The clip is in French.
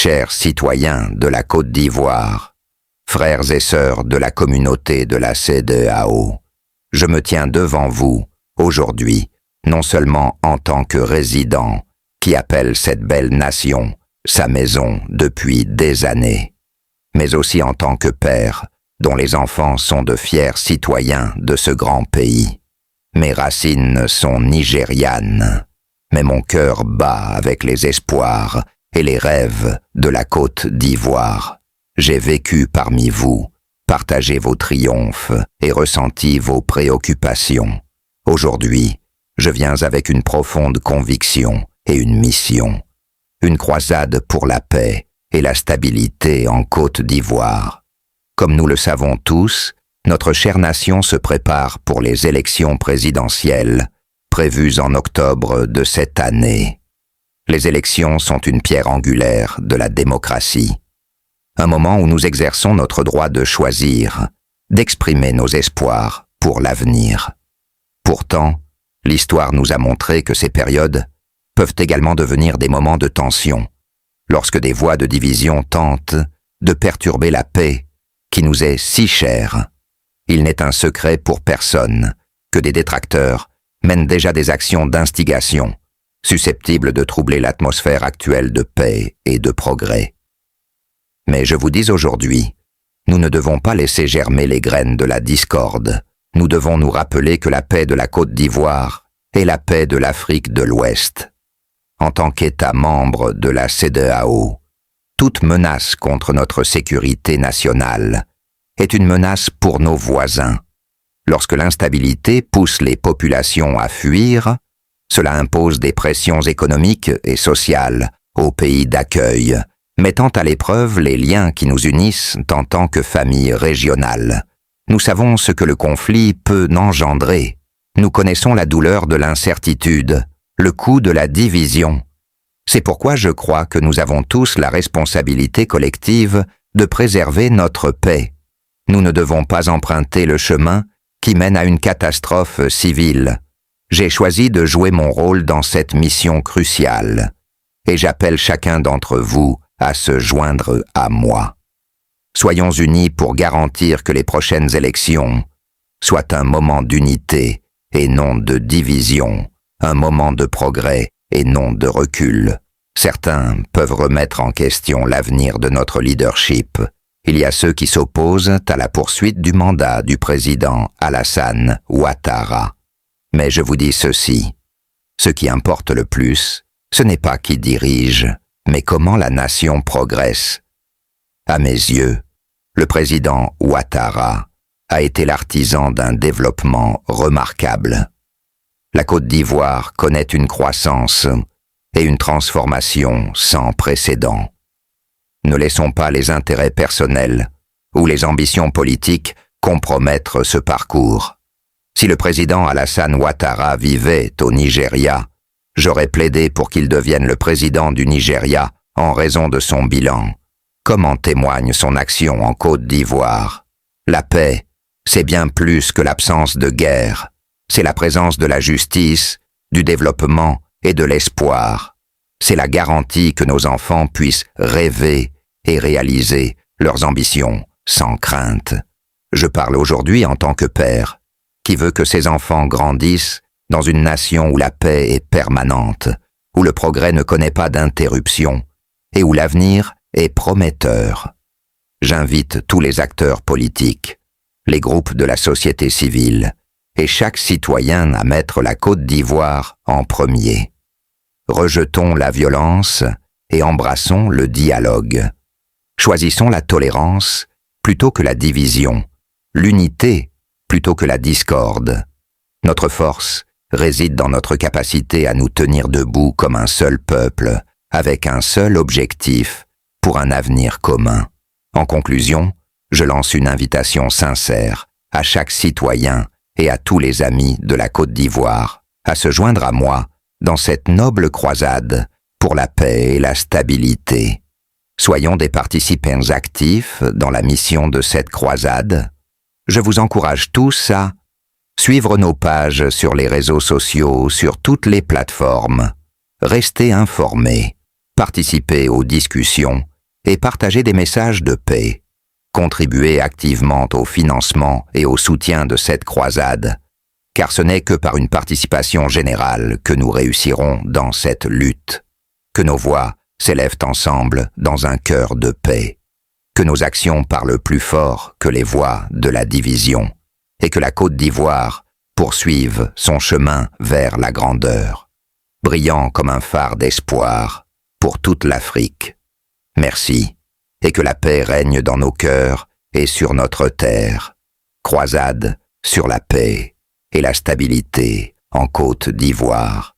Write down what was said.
chers citoyens de la Côte d'Ivoire, frères et sœurs de la communauté de la CEDEAO, je me tiens devant vous, aujourd'hui, non seulement en tant que résident qui appelle cette belle nation sa maison depuis des années, mais aussi en tant que père dont les enfants sont de fiers citoyens de ce grand pays. Mes racines sont nigérianes, mais mon cœur bat avec les espoirs et les rêves de la Côte d'Ivoire. J'ai vécu parmi vous, partagé vos triomphes et ressenti vos préoccupations. Aujourd'hui, je viens avec une profonde conviction et une mission, une croisade pour la paix et la stabilité en Côte d'Ivoire. Comme nous le savons tous, notre chère nation se prépare pour les élections présidentielles prévues en octobre de cette année. Les élections sont une pierre angulaire de la démocratie, un moment où nous exerçons notre droit de choisir, d'exprimer nos espoirs pour l'avenir. Pourtant, l'histoire nous a montré que ces périodes peuvent également devenir des moments de tension, lorsque des voies de division tentent de perturber la paix qui nous est si chère. Il n'est un secret pour personne que des détracteurs mènent déjà des actions d'instigation, susceptibles de troubler l'atmosphère actuelle de paix et de progrès. Mais je vous dis aujourd'hui, nous ne devons pas laisser germer les graines de la discorde. Nous devons nous rappeler que la paix de la Côte d'Ivoire est la paix de l'Afrique de l'Ouest. En tant qu'État membre de la CEDEAO, toute menace contre notre sécurité nationale est une menace pour nos voisins. Lorsque l'instabilité pousse les populations à fuir, cela impose des pressions économiques et sociales aux pays d'accueil, mettant à l'épreuve les liens qui nous unissent en tant que famille régionale. Nous savons ce que le conflit peut engendrer. Nous connaissons la douleur de l'incertitude, le coût de la division. C'est pourquoi je crois que nous avons tous la responsabilité collective de préserver notre paix. Nous ne devons pas emprunter le chemin qui mène à une catastrophe civile. J'ai choisi de jouer mon rôle dans cette mission cruciale, et j'appelle chacun d'entre vous à se joindre à moi. Soyons unis pour garantir que les prochaines élections soient un moment d'unité et non de division, un moment de progrès et non de recul. Certains peuvent remettre en question l'avenir de notre leadership. Il y a ceux qui s'opposent à la poursuite du mandat du président Alassane Ouattara. Mais je vous dis ceci, ce qui importe le plus, ce n'est pas qui dirige, mais comment la nation progresse. À mes yeux, le président Ouattara a été l'artisan d'un développement remarquable. La Côte d'Ivoire connaît une croissance et une transformation sans précédent. Ne laissons pas les intérêts personnels ou les ambitions politiques compromettre ce parcours. Si le président Alassane Ouattara vivait au Nigeria, j'aurais plaidé pour qu'il devienne le président du Nigeria en raison de son bilan, comme en témoigne son action en Côte d'Ivoire. La paix, c'est bien plus que l'absence de guerre. C'est la présence de la justice, du développement et de l'espoir. C'est la garantie que nos enfants puissent rêver et réaliser leurs ambitions sans crainte. Je parle aujourd'hui en tant que père, qui veut que ses enfants grandissent dans une nation où la paix est permanente, où le progrès ne connaît pas d'interruption et où l'avenir est prometteur. J'invite tous les acteurs politiques, les groupes de la société civile et chaque citoyen à mettre la Côte d'Ivoire en premier. Rejetons la violence et embrassons le dialogue. Choisissons la tolérance plutôt que la division, l'unité plutôt que la discorde. Notre force réside dans notre capacité à nous tenir debout comme un seul peuple, avec un seul objectif pour un avenir commun. En conclusion, je lance une invitation sincère à chaque citoyen et à tous les amis de la Côte d'Ivoire à se joindre à moi dans cette noble croisade pour la paix et la stabilité. Soyons des participants actifs dans la mission de cette croisade. Je vous encourage tous à suivre nos pages sur les réseaux sociaux, sur toutes les plateformes. Restez informés, participer aux discussions et partager des messages de paix, contribuer activement au financement et au soutien de cette croisade, car ce n'est que par une participation générale que nous réussirons dans cette lutte, que nos voix s'élèvent ensemble dans un cœur de paix, que nos actions parlent plus fort que les voix de la division, et que la Côte d'Ivoire poursuive son chemin vers la grandeur, brillant comme un phare d'espoir pour toute l'Afrique. Merci, et que la paix règne dans nos cœurs et sur notre terre. Croisade sur la paix et la stabilité en Côte d'Ivoire.